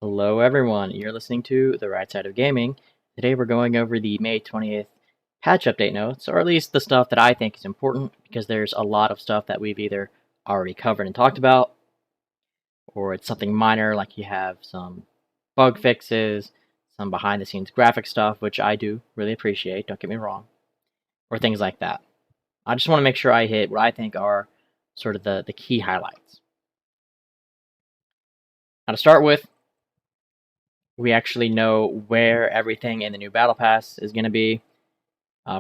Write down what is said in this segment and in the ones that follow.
Hello everyone, you're listening to The Right Side of Gaming. Today we're going over the May 20th patch update notes, or at least the stuff that I think is important, because there's a lot of stuff that we've either already covered and talked about, or it's something minor, like you have some bug fixes, some behind-the-scenes graphic stuff, which I do really appreciate, don't get me wrong, or things like that. I just want to make sure I hit what I think are sort of the key highlights. Now to start with, we actually know where everything in the new Battle Pass is going to be.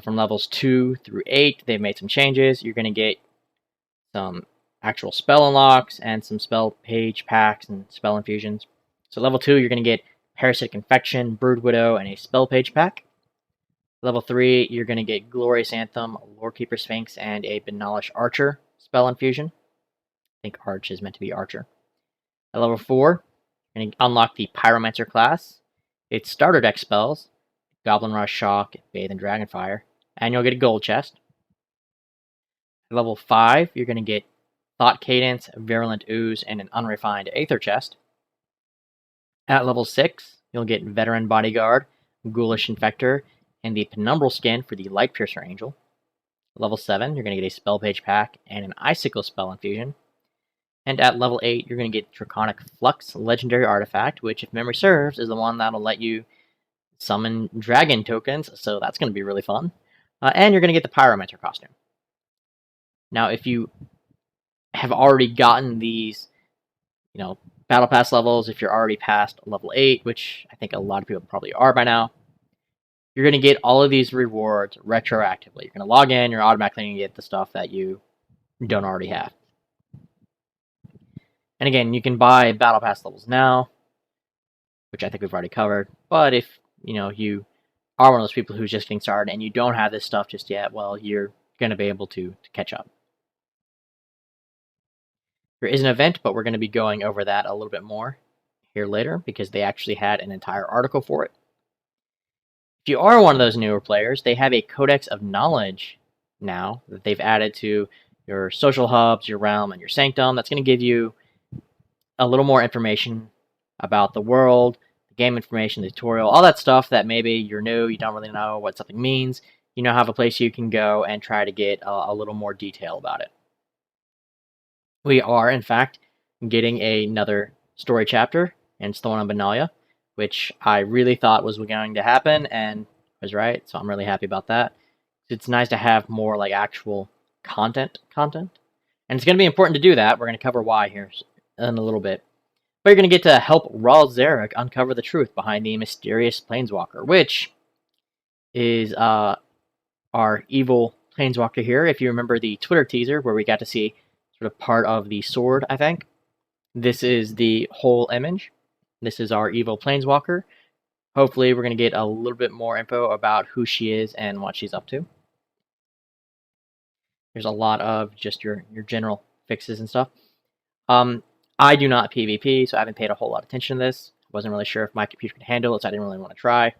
From levels 2 through 8, they've made some changes. You're going to get some actual spell unlocks and some spell page packs and spell infusions. So level 2, you're going to get Parasitic Infection, Brood Widow, and a spell page pack. Level 3, you're going to get Glorious Anthem, Lorekeeper Sphinx, and a Benalish Archer spell infusion. I think Arch is meant to be Archer. At level 4, you're going to unlock the Pyromancer class. Its starter deck spells, Goblin Rush, Shock, Bathe, and Dragonfire, and you'll get a gold chest. At level 5, you're going to get Thought Cadence, Virulent Ooze, and an unrefined Aether chest. At level 6, you'll get Veteran Bodyguard, Ghoulish Infector, and the Penumbral skin for the Light Piercer Angel. At level 7, you're going to get a Spell Page pack and an Icicle spell infusion. And at level 8, you're going to get Draconic Flux Legendary Artifact, which, if memory serves, is the one that'll let you summon dragon tokens, so that's going to be really fun. And you're going to get the Pyromancer costume. Now, if you have already gotten these, Battle Pass levels, if you're already past level 8, which I think a lot of people probably are by now, you're going to get all of these rewards retroactively. You're going to log in, you're automatically going to get the stuff that you don't already have. And again, you can buy Battle Pass levels now, which I think we've already covered. But if you are one of those people who's just getting started and you don't have this stuff just yet, well, you're going to be able to catch up. There is an event, but we're going to be going over that a little bit more here later because they actually had an entire article for it. If you are one of those newer players, they have a Codex of Knowledge now that they've added to your social hubs, your realm, and your sanctum. That's going to give you a little more information about the world, the game information, the tutorial, all that stuff that maybe you're new, you don't really know what something means. You now have a place you can go and try to get a little more detail about it. We are, in fact, getting another story chapter, and it's the one on Benalia, which I really thought was going to happen, and was right, so I'm really happy about that. It's nice to have more like actual content, and it's going to be important to do that. We're going to cover why here in a little bit. But you're going to get to help Raul Zarek uncover the truth behind the Mysterious Planeswalker, which is our evil Planeswalker here. If you remember the Twitter teaser where we got to see sort of part of the sword, I think. This is the whole image. This is our evil Planeswalker. Hopefully we're going to get a little bit more info about who she is and what she's up to. There's a lot of just your general fixes and stuff. I do not PvP, so I haven't paid a whole lot of attention to this. Wasn't really sure if my computer could handle it, so I didn't really want to try.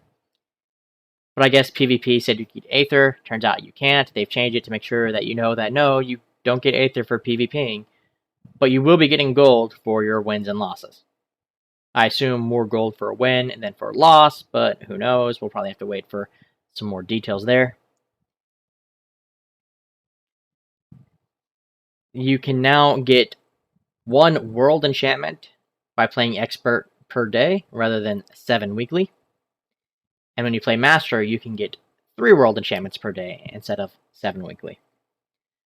But I guess PvP said you could get Aether. Turns out you can't. They've changed it to make sure that you know that no, you don't get Aether for PvPing, but you will be getting gold for your wins and losses. I assume more gold for a win and then for a loss, but who knows? We'll probably have to wait for some more details there. You can now get 1 world enchantment by playing expert per day rather than 7 weekly. And when you play master, you can get 3 world enchantments per day instead of 7 weekly.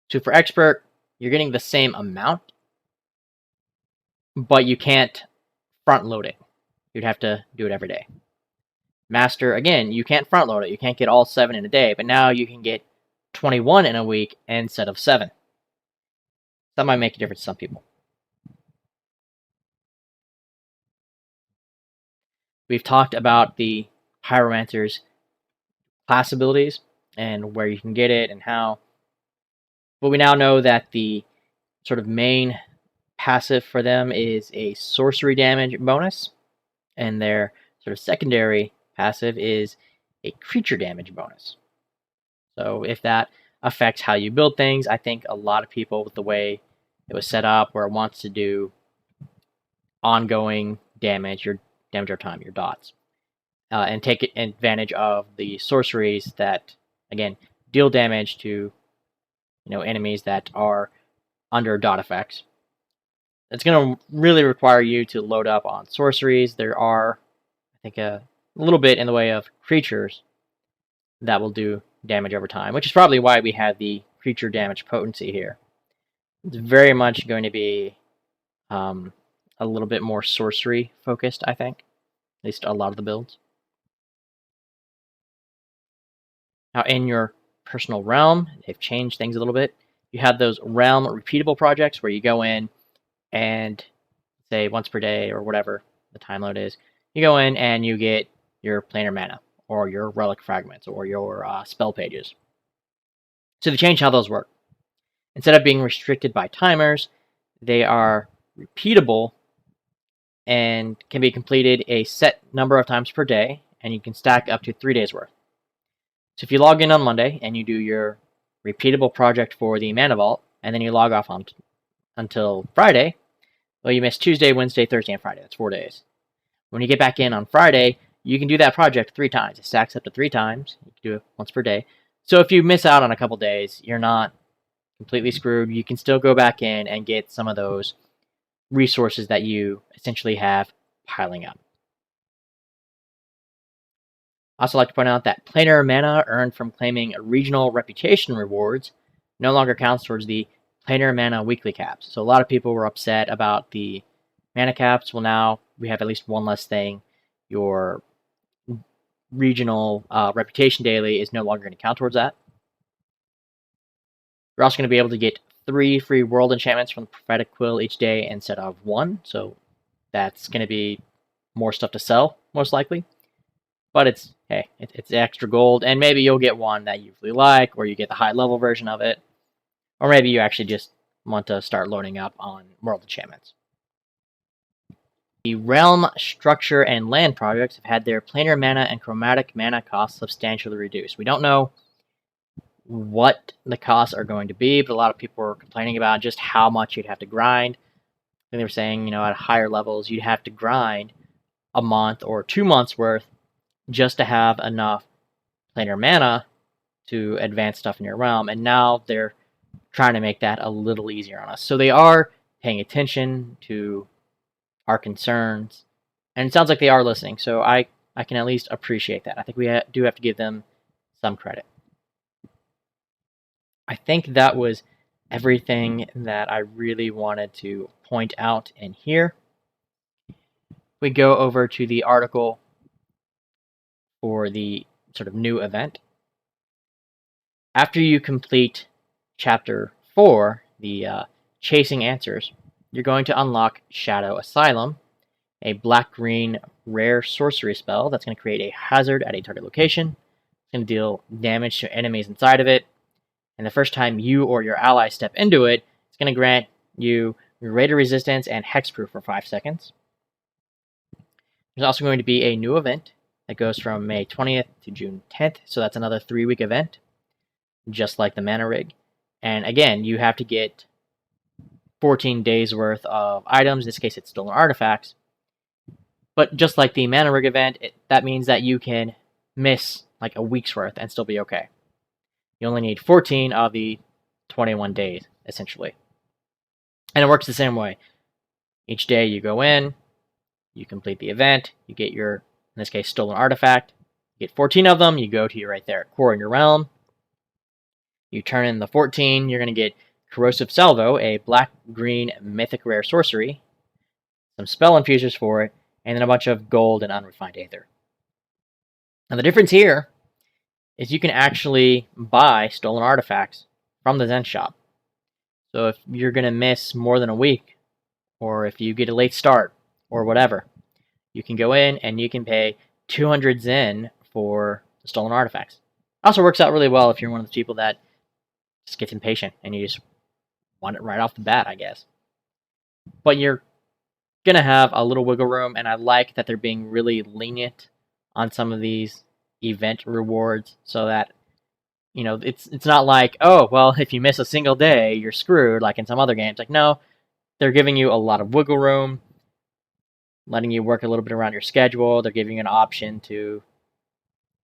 So for expert, you're getting the same amount, but you can't front load it. You'd have to do it every day. Master, again, you can't front load it. You can't get all 7 in a day, but now you can get 21 in a week instead of 7. That might make a difference to some people. We've talked about the Pyromancer's class abilities and where you can get it and how. But we now know that the sort of main passive for them is a sorcery damage bonus, and their sort of secondary passive is a creature damage bonus. So if that affects how you build things, I think a lot of people, with the way it was set up, where it wants to do ongoing damage, you're damage over time, your dots, and take advantage of the sorceries that, again, deal damage to enemies that are under dot effects. It's going to really require you to load up on sorceries. There are, I think, a little bit in the way of creatures that will do damage over time, which is probably why we have the creature damage potency here. It's very much going to be a little bit more sorcery focused, I think. At least a lot of the builds. Now, in your personal realm, they've changed things a little bit. You have those realm repeatable projects where you go in and say once per day or whatever the time load is, you go in and you get your planar mana or your relic fragments or your spell pages. So they changed how those work. Instead of being restricted by timers, they are repeatable and can be completed a set number of times per day, and you can stack up to 3 days worth. So if you log in on Monday and you do your repeatable project for the Mana Vault, and then you log off on until Friday, well, you miss Tuesday, Wednesday, Thursday, and Friday. That's 4 days. When you get back in on Friday, you can do that project 3 times. It stacks up to 3 times. You can do it once per day. So if you miss out on a couple days, you're not completely screwed. You can still go back in and get some of those resources that you essentially have piling up. I also like to point out that planar mana earned from claiming regional reputation rewards no longer counts towards the planar mana weekly caps. So a lot of people were upset about the mana caps. Well, now we have at least one less thing. Your regional reputation daily is no longer going to count towards that. You're also going to be able to get 3 free world enchantments from the Prophetic Quill each day instead of 1. So that's going to be more stuff to sell, most likely. But it's extra gold, and maybe you'll get one that you really like, or you get the high-level version of it. Or maybe you actually just want to start loading up on world enchantments. The realm, structure, and land projects have had their planar mana and chromatic mana costs substantially reduced. We don't know what the costs are going to be, but a lot of people are complaining about just how much you'd have to grind. And they were saying, at higher levels, you'd have to grind a month or 2 months worth just to have enough planar mana to advance stuff in your realm. And now they're trying to make that a little easier on us. So they are paying attention to our concerns, and it sounds like they are listening. So I can at least appreciate that. I think we do have to give them some credit. I think that was everything that I really wanted to point out in here. We go over to the article for the sort of new event. After you complete Chapter 4, the Chasing Answers, you're going to unlock Shadow Asylum, a black-green rare sorcery spell that's going to create a hazard at a target location. It's going to deal damage to enemies inside of it, and the first time you or your ally step into it, it's going to grant you greater resistance and hexproof for 5 seconds. There's also going to be a new event that goes from May 20th to June 10th, so that's another 3-week event, just like the Mana Rig. And again, you have to get 14 days worth of items. In this case, it's stolen artifacts. But just like the Mana Rig event, that means that you can miss like a week's worth and still be okay. You only need 14 of the 21 days, essentially. And it works the same way. Each day you go in, you complete the event, you get your, in this case, stolen artifact. You get 14 of them, you go to right there at core in your realm. You turn in the 14, you're going to get Corrosive Salvo, a black-green mythic rare sorcery, some spell infusers for it, and then a bunch of gold and unrefined aether. Now the difference here is you can actually buy stolen artifacts from the Zen shop. So if you're going to miss more than a week, or if you get a late start, or whatever, you can go in and you can pay 200 Zen for the stolen artifacts. Also works out really well if you're one of the people that just gets impatient and you just want it right off the bat, I guess. But you're going to have a little wiggle room, and I like that they're being really lenient on some of these event rewards so that, it's not like, oh, well, if you miss a single day, you're screwed, like in some other games. Like, no, they're giving you a lot of wiggle room. letting you work a little bit around your schedule. They're giving you an option to,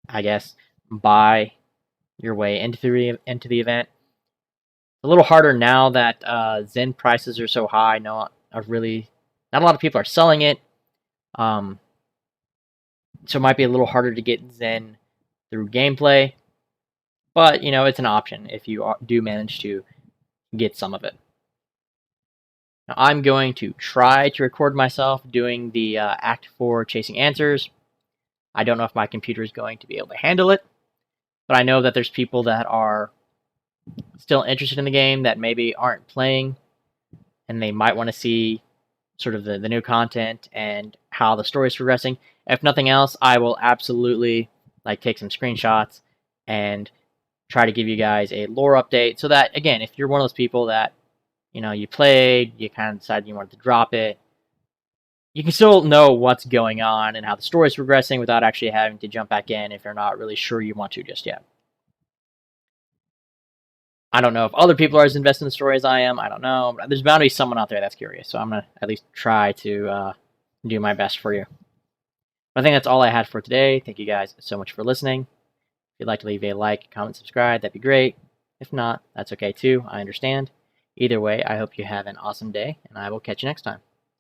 I guess, buy your way into the event. It's a little harder now that Zen prices are so high. Not a lot of people are selling it. So it might be a little harder to get Zen through gameplay, but it's an option if you do manage to get some of it. Now, I'm going to try to record myself doing the Act 4 Chasing Answers. I don't know if my computer is going to be able to handle it, but I know that there's people that are still interested in the game that maybe aren't playing, and they might want to see sort of the new content and how the story is progressing. If nothing else, I will absolutely take some screenshots and try to give you guys a lore update so that, again, if you're one of those people that you played, you kind of decided you wanted to drop it, you can still know what's going on and how the story is progressing without actually having to jump back in if you're not really sure you want to just yet. I don't know if other people are as invested in the story as I am. I don't know. But there's bound to be someone out there that's curious. So I'm going to at least try to do my best for you. But I think that's all I had for today. Thank you guys so much for listening. If you'd like to leave a like, comment, subscribe, that'd be great. If not, that's okay too. I understand. Either way, I hope you have an awesome day, and I will catch you next time.